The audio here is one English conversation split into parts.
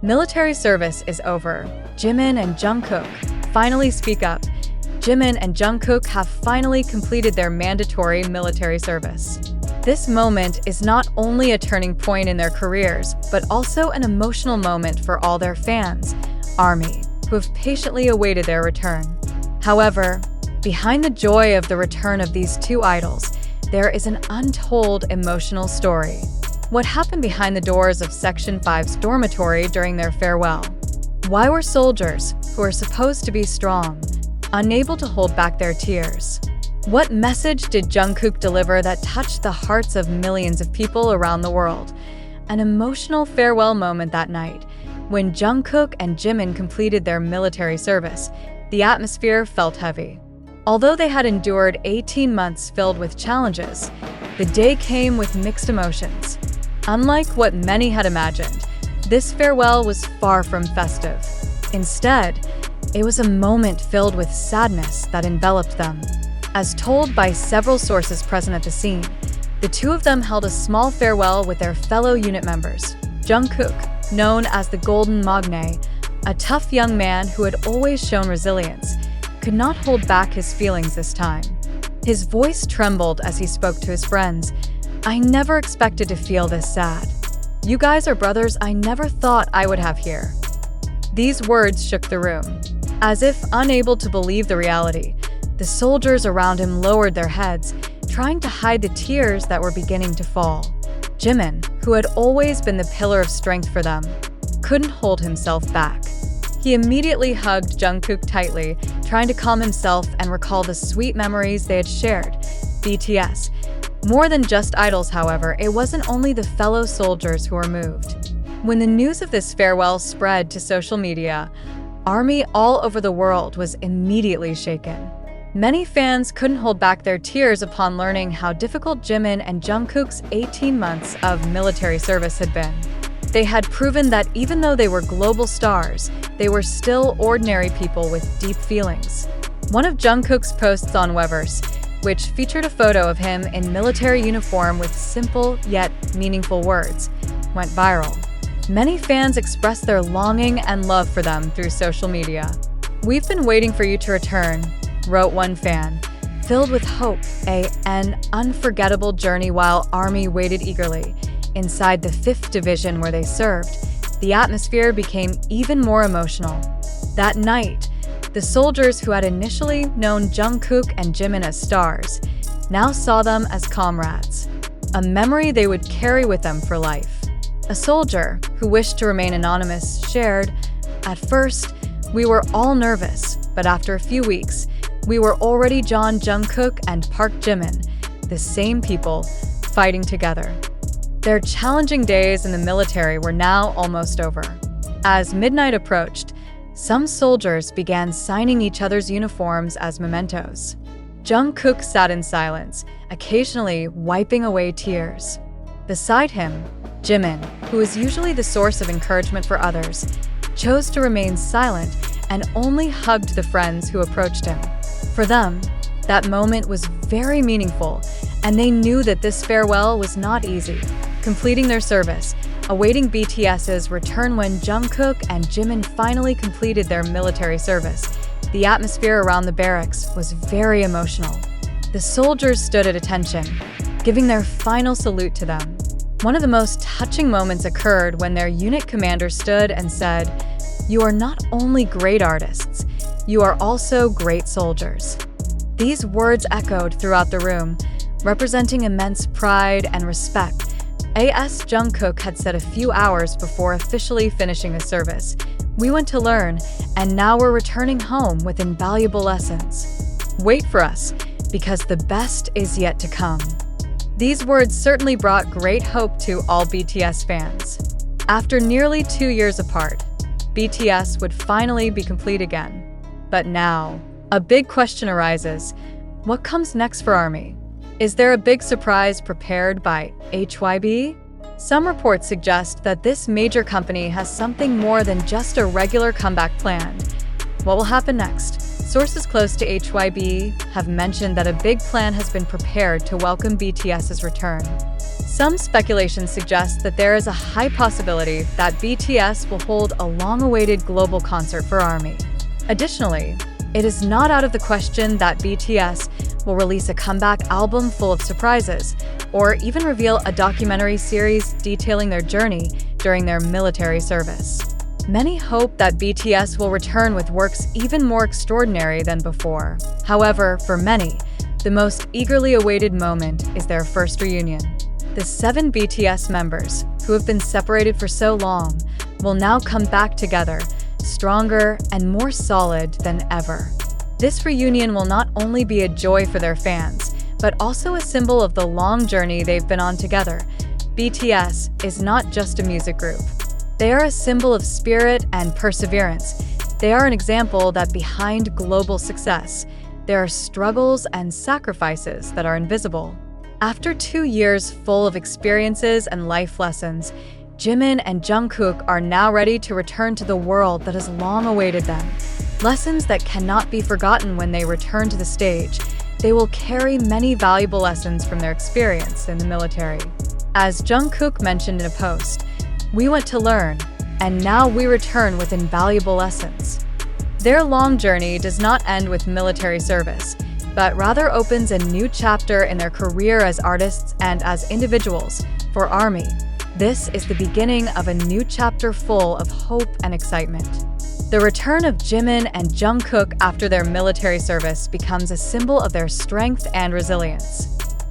Military service is over. Jimin and Jungkook finally speak up. Jimin and Jungkook have finally completed their mandatory military service. This moment is not only a turning point in their careers, but also an emotional moment for all their fans, ARMY, who have patiently awaited their return. However, behind the joy of the return of these two idols, there is an untold emotional story. What happened behind the doors of Section 5's dormitory during their farewell? Why were soldiers, who are supposed to be strong, unable to hold back their tears? What message did Jungkook deliver that touched the hearts of millions of people around the world? An emotional farewell moment that night. When Jungkook and Jimin completed their military service, the atmosphere felt heavy. Although they had endured 18 months filled with challenges, the day came with mixed emotions. Unlike what many had imagined, this farewell was far from festive. Instead, it was a moment filled with sadness that enveloped them. As told by several sources present at the scene, the two of them held a small farewell with their fellow unit members. Jungkook, known as the Golden Magne, a tough young man who had always shown resilience, could not hold back his feelings this time. His voice trembled as he spoke to his friends. "I never expected to feel this sad. You guys are brothers I never thought I would have here." These words shook the room. As if unable to believe the reality, the soldiers around him lowered their heads, trying to hide the tears that were beginning to fall. Jimin, who had always been the pillar of strength for them, couldn't hold himself back. He immediately hugged Jungkook tightly, trying to calm himself and recall the sweet memories they had shared. BTS. More than just idols, however, it wasn't only the fellow soldiers who were moved. When the news of this farewell spread to social media, ARMY all over the world was immediately shaken. Many fans couldn't hold back their tears upon learning how difficult Jimin and Jungkook's 18 months of military service had been. They had proven that even though they were global stars, they were still ordinary people with deep feelings. One of Jungkook's posts on Weverse, which featured a photo of him in military uniform with simple yet meaningful words, went viral. Many fans expressed their longing and love for them through social media. "We've been waiting for you to return," wrote one fan, filled with hope, an unforgettable journey while ARMY waited eagerly. Inside the 5th Division where they served, the atmosphere became even more emotional. That night, the soldiers who had initially known Jungkook and Jimin as stars now saw them as comrades, a memory they would carry with them for life. A soldier, who wished to remain anonymous, shared, "At first, we were all nervous, but after a few weeks, we were already John Jungkook and Park Jimin, the same people, fighting together." Their challenging days in the military were now almost over. As midnight approached, some soldiers began signing each other's uniforms as mementos. Jungkook sat in silence, occasionally wiping away tears. Beside him, Jimin, who is usually the source of encouragement for others, chose to remain silent and only hugged the friends who approached him. For them, that moment was very meaningful, and they knew that this farewell was not easy. Completing their service, awaiting BTS's return when Jungkook and Jimin finally completed their military service, the atmosphere around the barracks was very emotional. The soldiers stood at attention, giving their final salute to them. One of the most touching moments occurred when their unit commander stood and said, "You are not only great artists, you are also great soldiers." These words echoed throughout the room, representing immense pride and respect. AS Jungkook had said a few hours before officially finishing his service, "We went to learn, and now we're returning home with invaluable lessons. Wait for us, because the best is yet to come." These words certainly brought great hope to all BTS fans. After nearly 2 years apart, BTS would finally be complete again. But now, a big question arises. What comes next for ARMY? Is there a big surprise prepared by HYB? Some reports suggest that this major company has something more than just a regular comeback planned. What will happen next? Sources close to HYB have mentioned that a big plan has been prepared to welcome BTS's return. Some speculation suggests that there is a high possibility that BTS will hold a long-awaited global concert for ARMY. Additionally, it is not out of the question that BTS will release a comeback album full of surprises, or even reveal a documentary series detailing their journey during their military service. Many hope that BTS will return with works even more extraordinary than before. However, for many, the most eagerly awaited moment is their first reunion. The 7 BTS members, who have been separated for so long, will now come back together, stronger and more solid than ever. This reunion will not only be a joy for their fans, but also a symbol of the long journey they've been on together. BTS is not just a music group. They are a symbol of spirit and perseverance. They are an example that behind global success, there are struggles and sacrifices that are invisible. After 2 years full of experiences and life lessons, Jimin and Jungkook are now ready to return to the world that has long awaited them. Lessons that cannot be forgotten when they return to the stage. They will carry many valuable lessons from their experience in the military. As Jungkook mentioned in a post, "We went to learn, and now we return with invaluable lessons." Their long journey does not end with military service, but rather opens a new chapter in their career as artists and as individuals. For ARMY, this is the beginning of a new chapter full of hope and excitement. The return of Jimin and Jungkook after their military service becomes a symbol of their strength and resilience.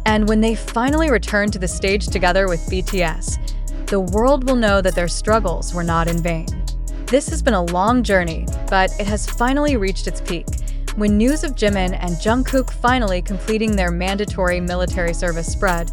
And when they finally return to the stage together with BTS, the world will know that their struggles were not in vain. This has been a long journey, but it has finally reached its peak. When news of Jimin and Jungkook finally completing their mandatory military service spread,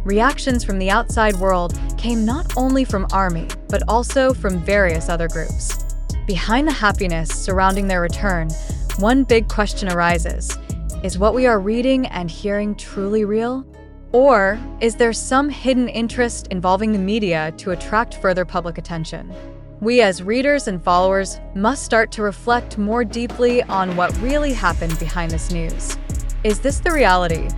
reactions from the outside world came not only from ARMY, but also from various other groups. Behind the happiness surrounding their return, one big question arises. Is what we are reading and hearing truly real? Or is there some hidden interest involving the media to attract further public attention? We as readers and followers must start to reflect more deeply on what really happened behind this news. Is this the reality?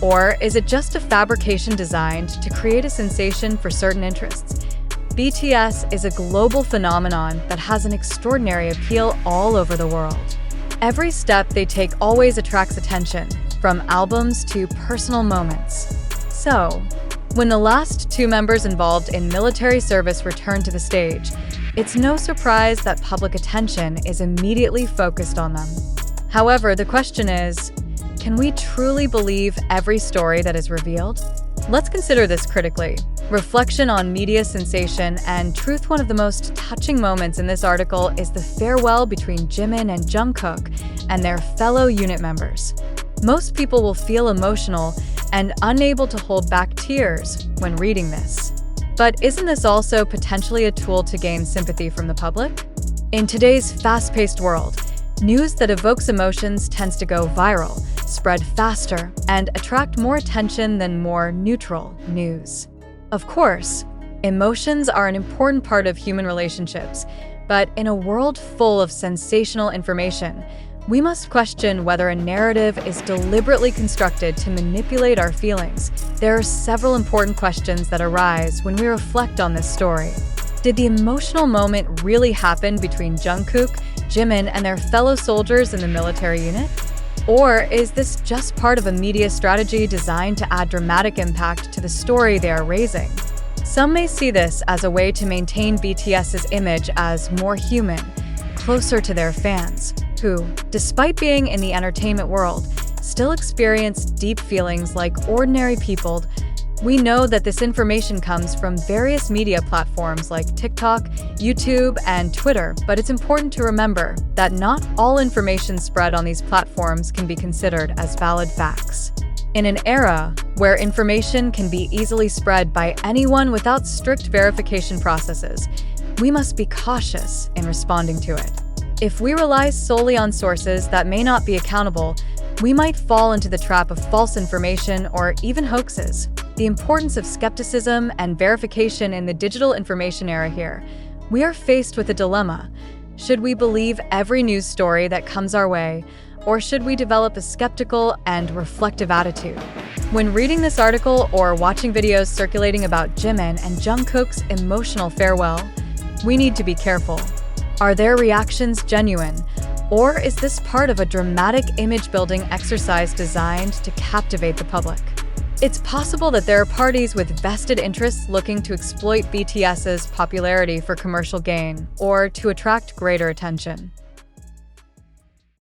Or is it just a fabrication designed to create a sensation for certain interests? BTS is a global phenomenon that has an extraordinary appeal all over the world. Every step they take always attracts attention, from albums to personal moments. So, when the last 2 members involved in military service return to the stage, it's no surprise that public attention is immediately focused on them. However, the question is, can we truly believe every story that is revealed? Let's consider this critically. Reflection on media sensation and truth. One of the most touching moments in this article is the farewell between Jimin and Jungkook and their fellow unit members. Most people will feel emotional and unable to hold back tears when reading this. But isn't this also potentially a tool to gain sympathy from the public? In today's fast-paced world, news that evokes emotions tends to go viral, spread faster, and attract more attention than more neutral news. Of course, emotions are an important part of human relationships, but in a world full of sensational information, we must question whether a narrative is deliberately constructed to manipulate our feelings. There are several important questions that arise when we reflect on this story. Did the emotional moment really happen between Jungkook, Jimin, and their fellow soldiers in the military unit? Or is this just part of a media strategy designed to add dramatic impact to the story they are raising? Some may see this as a way to maintain BTS's image as more human, closer to their fans, who, despite being in the entertainment world, still experience deep feelings like ordinary people. We know that this information comes from various media platforms like TikTok, YouTube, and Twitter, but it's important to remember that not all information spread on these platforms can be considered as valid facts. In an era where information can be easily spread by anyone without strict verification processes, we must be cautious in responding to it. If we rely solely on sources that may not be accountable, we might fall into the trap of false information or even hoaxes. The importance of skepticism and verification in the digital information era here. We are faced with a dilemma. Should we believe every news story that comes our way, or should we develop a skeptical and reflective attitude? When reading this article or watching videos circulating about Jimin and Jungkook's emotional farewell, we need to be careful. Are their reactions genuine, or is this part of a dramatic image-building exercise designed to captivate the public? It's possible that there are parties with vested interests looking to exploit BTS's popularity for commercial gain or to attract greater attention.